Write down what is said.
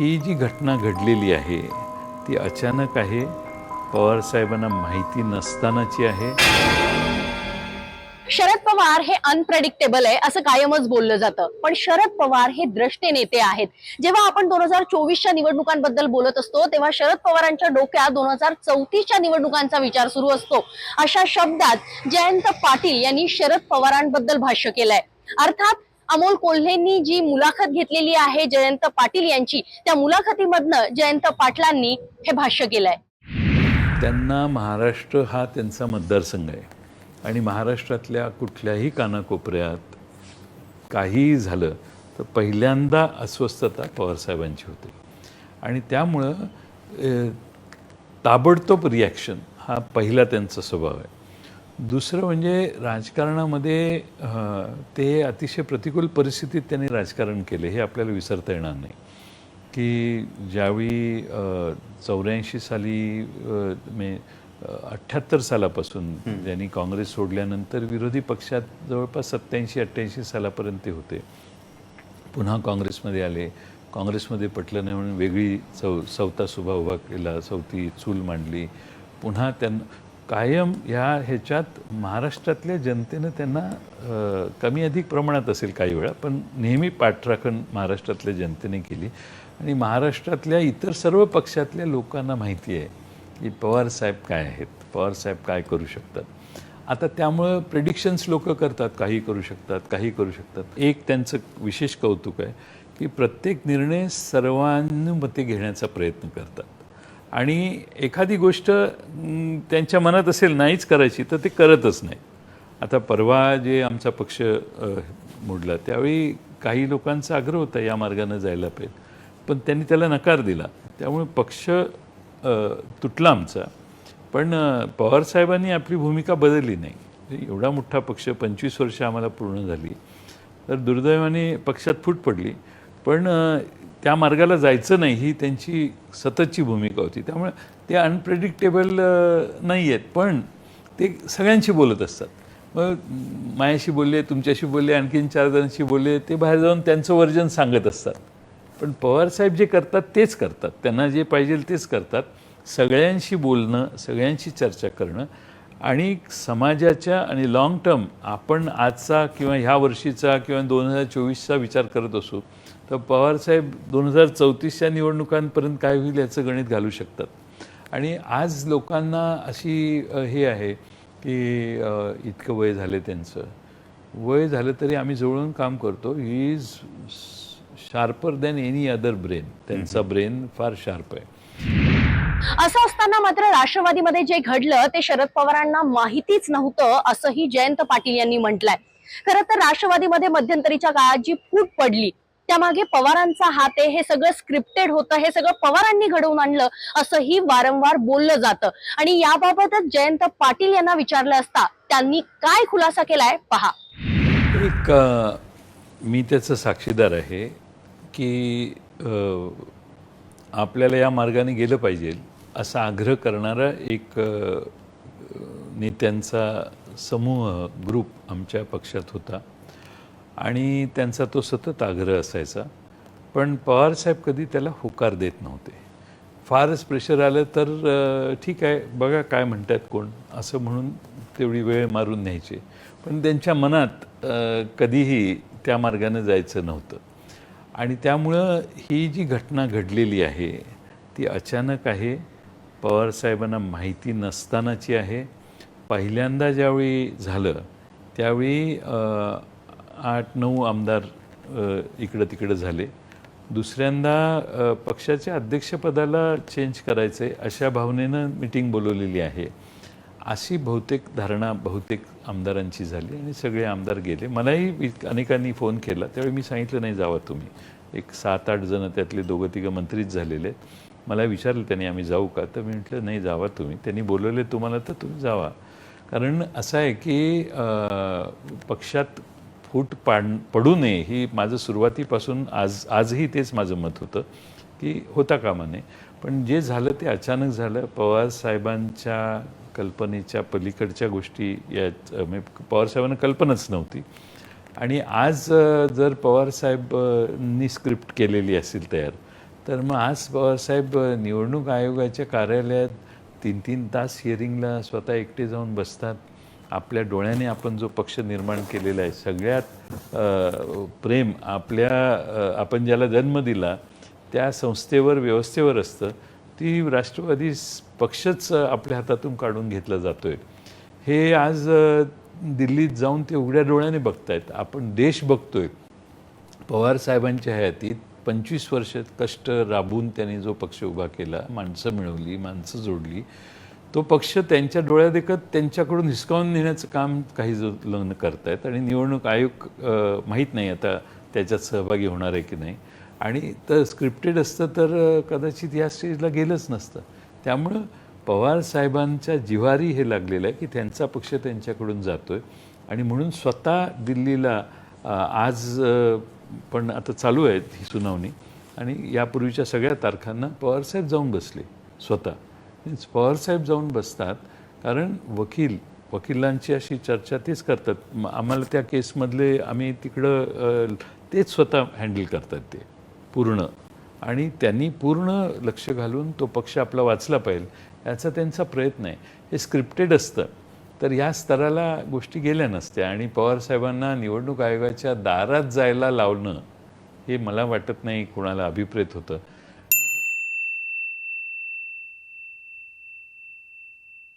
ही जी घटना घडलेली आहे ती अचानक आहे, पवारसाहेबांना माहिती नसतानाची आहे. शरद पवार हे अनप्रेडिक्टेबल आहे असं कायमच बोललं जातं, पण शरद पवार हे द्रष्टे नेते आहेत. जेव्हा आपण 2024च्या निवडणुकांबद्दल बोलत असतो तेव्हा शरद पवारांच्या डोक्यात 2034च्या निवडणुकांचा विचार सुरू असतो. अशा शब्दात जयंत पाटील यांनी शरद पवारांबद्दल भाष्य केलंय. अर्थात अमोल कोल्हेंनी जी मुलाखत घेतलेली आहे जयंत पाटील यांची, त्या मुलाखतीमधनं जयंत पाटलांनी हे भाष्य केलंय. त्यांना महाराष्ट्र हा त्यांचा मतदारसंघ आहे आणि महाराष्ट्रातल्या कुठल्याही कानाकोपऱ्यात काहीही झालं तर पहिल्यांदा अस्वस्थता पवारसाहेबांची होते आणि त्यामुळं ताबडतोब रिॲक्शन हा पहिला त्यांचा स्वभाव आहे. दुसरं म्हणजे राजकारणामध्ये ते अतिशय प्रतिकूल परिस्थितीत त्यांनी राजकारण केले हे आपल्याला विसरता येणार नाही. की ज्यावेळी 84 साली 78 सालापासून ज्यांनी काँग्रेस सोडल्यानंतर विरोधी पक्षात जवळपास 87-88 सालापर्यंत ते होते. पुन्हा काँग्रेसमध्ये आले, काँग्रेसमध्ये पटलं नाही म्हणून वेगळी चौथा सुभा उभा केला, चौथी चूल मांडली. पुन्हा त्यांना कायम ह्याच्यात महाराष्ट्रातल्या जनतेनं त्यांना कमी अधिक प्रमाणात असेल काही वेळा, पण नेहमी पाठराखण महाराष्ट्रातल्या जनतेने केली आणि महाराष्ट्रातल्या इतर सर्व पक्षातल्या लोकांना माहिती आहे की पवारसाहेब काय आहेत, पवारसाहेब काय करू शकतात. आता त्यामुळं प्रेडिक्शन्स लोक करतात, काही करू शकतात, काही करू शकतात. एक त्यांचं विशेष कौतुक आहे की प्रत्येक निर्णय सर्वानुमते घेण्याचा प्रयत्न करतात आणि एखादी गोष्ट त्यांच्या मनात असेल नाहीच करायची तर ते करतच नाही. आता परवा जे आमचा पक्ष मोडला त्यावेळी काही लोकांचा आग्रह होता या मार्गाने जायला पाहिजे, पण त्यांनी त्याला नकार दिला. त्यामुळे पक्ष तुटला आमचा. पण पवारसाहेबांनी आपली भूमिका बदलली नाही. एवढा मोठा पक्ष 25 वर्ष आम्हाला पूर्ण झाली तर दुर्दैवाने पक्षात फूट पडली, पण त्या मार्गाला जायचं नाही ही त्यांची सततची भूमिका होती. त्यामुळे ते अनप्रेडिक्टेबल नाही आहेत, पण ते सगळ्यांशी बोलत असतात. मग माझ्याशी बोलले, तुमच्याशी बोलले, आणखीन 4 जणांशी बोलले, ते बाहेर जाऊन त्यांचं वर्जन सांगत असतात. पण पवारसाहेब जे करतात तेच करतात, त्यांना जे पाहिजे तेच करतात. सगळ्यांशी बोलणं, सगळ्यांशी चर्चा करणं आणि समाजाच्या आणि लाँग टर्म आपण आजचा किंवा ह्या वर्षीचा किंवा 2024चा विचार करत असू तर पवारसाहेब 2034च्या निवडणुकांपर्यंत काय होईल याचं गणित घालू शकतात. आणि आज लोकांना अशी हे आहे की इतकं वय झालं, त्यांचं वय झालं तरी आम्ही जवळून काम करतो. He is sharper than any other brain. त्यांचा ब्रेन फार शार्प आहे. असं असताना मात्र राष्ट्रवादीमध्ये जे घडलं ते शरद पवारांना माहितीच नव्हतं असंही जयंत पाटील यांनी म्हटलंय. खरं तर राष्ट्रवादीमध्ये मध्यंतरीच्या काळात जी फूट पडली त्यामागे पवारांचा हात आहे, हे सगळं स्क्रिप्टेड होतं, हे सगळं पवारांनी घडवून आणलं असंही वारंवार बोललं जातं. आणि याबाबतच जयंत पाटील यांना विचारलं असता त्यांनी काय खुलासा केलाय पहा. एक मी त्याचं साक्षीदार आहे की आपल्याला या मार्गाने गेलं पाहिजे असा आग्रह करणारा एक नेत्यांचा समूह, ग्रुप आमच्या पक्षात होता आणि त्यांचा तो सतत आग्रह असायचा. पण पवारसाहेब कधी त्याला होकार देत नव्हते. फारच प्रेशर आलं तर ठीक आहे, बघा काय म्हणतात कोण, असं म्हणून तेवढी वेळ मारून न्यायचे. पण त्यांच्या मनात कधीही त्या मार्गाने जायचं नव्हतं. आणि त्यामुळं ही जी घटना घडलेली आहे ती अचानक आहे, पवारसाहेबांना माहिती नसतानाची आहे. पहिल्यांदा ज्यावेळी झालं त्यावेळी 8-9 आमदार इकडं तिकडं झाले. दुसऱ्यांदा पक्षाच्या अध्यक्षपदाला चेंज करायचं आहे अशा भावनेनं मिटिंग बोलवलेली आहे अशी बहुतेक धारणा बहुतेक आमदारांची झाली आणि सगळे आमदार गेले. मलाही अनेकांनी फोन केला, त्यावेळी मी सांगितलं नाही जावा तुम्ही. एक 7-8 जण त्यातले 2-3 मंत्रीच झालेले आहेत. मला विचारलं त्यांनी आम्ही जाऊ का, तर मी म्हटलं नाही जावा तुम्ही, त्यांनी बोलवले तुम्हाला तर तुम्ही जावा. कारण असं आहे की पक्षात फूट पडू नये ही माझं सुरुवातीपासून आजही तेच माझं मत होतं की होता कामा नये. पण जे झालं ते अचानक झालं. पवारसाहेबांच्या कल्पनेच्या पलीकडच्या गोष्टी यात पवारसाहेबांना कल्पनाच नव्हती. आणि आज जर पवारसाहेबांनी स्क्रिप्ट केलेली असेल तयार तर मग आज पवारसाहेब निवडणूक आयोगाच्या कार्यालयात 3-3 तास हिअरिंगला स्वतः एकटे जाऊन बसतात. आपल्या डोळ्याने आपण जो पक्ष निर्माण केलेला आहे, सगळ्यात प्रेम आपण ज्याला जन्म दिला त्या संस्थेवर, व्यवस्थेवर असतं. ती राष्ट्रवादी पक्षच आपल्या हातातून काढून घेतला जातोय. हे आज दिल्लीत जाऊन ते उघड्या डोळ्याने बघतायत. आपण देश बघतोय. पवार साहेबांच्या हयातीत 25 वर्ष कष्ट राबून त्यांनी जो पक्ष उभा केला, माणसं मिळवली, माणसं जोडली, तो पक्ष त्यांच्या डोळ्यादेखत त्यांच्याकडून हिसकावून नेण्याचं काम काही जण करतायत. आणि निवडणूक आयोग माहीत नाही आता त्याच्यात सहभागी होणार आहे की नाही. आणि तर स्क्रिप्टेड असतं तर कदाचित या स्टेजला गेलंच नसतं. त्यामुळं पवार साहेबांच्या जिव्हारी हे लागलेलं आहे की त्यांचा पक्ष त्यांच्याकडून जातोय. आणि म्हणून स्वतः दिल्लीला आज पण आता चालू आहे ही सुनावणी, आणि यापूर्वीच्या सगळ्या तारखांना पवारसाहेब जाऊन बसले स्वतः. मीन्स पवारसाहेब जाऊन बसतात कारण वकिलांची अशी चर्चा तेच करतात. आम्हाला त्या केसमधले आम्ही तिकडं तेच स्वतः हँडल करतात ते पूर्ण. आणि त्यांनी पूर्ण लक्ष घालून तो पक्ष आपला वाचला पाहिजे याचा त्यांचा प्रयत्न आहे. हे स्क्रिप्टेड असतं तर या स्तराला गोष्टी गेल्या नसत्या. आणि पवारसाहेबांना निवडणूक आयोगाच्या दारात जायला लावणं हे मला वाटत नाही कोणाला अभिप्रेत होतं.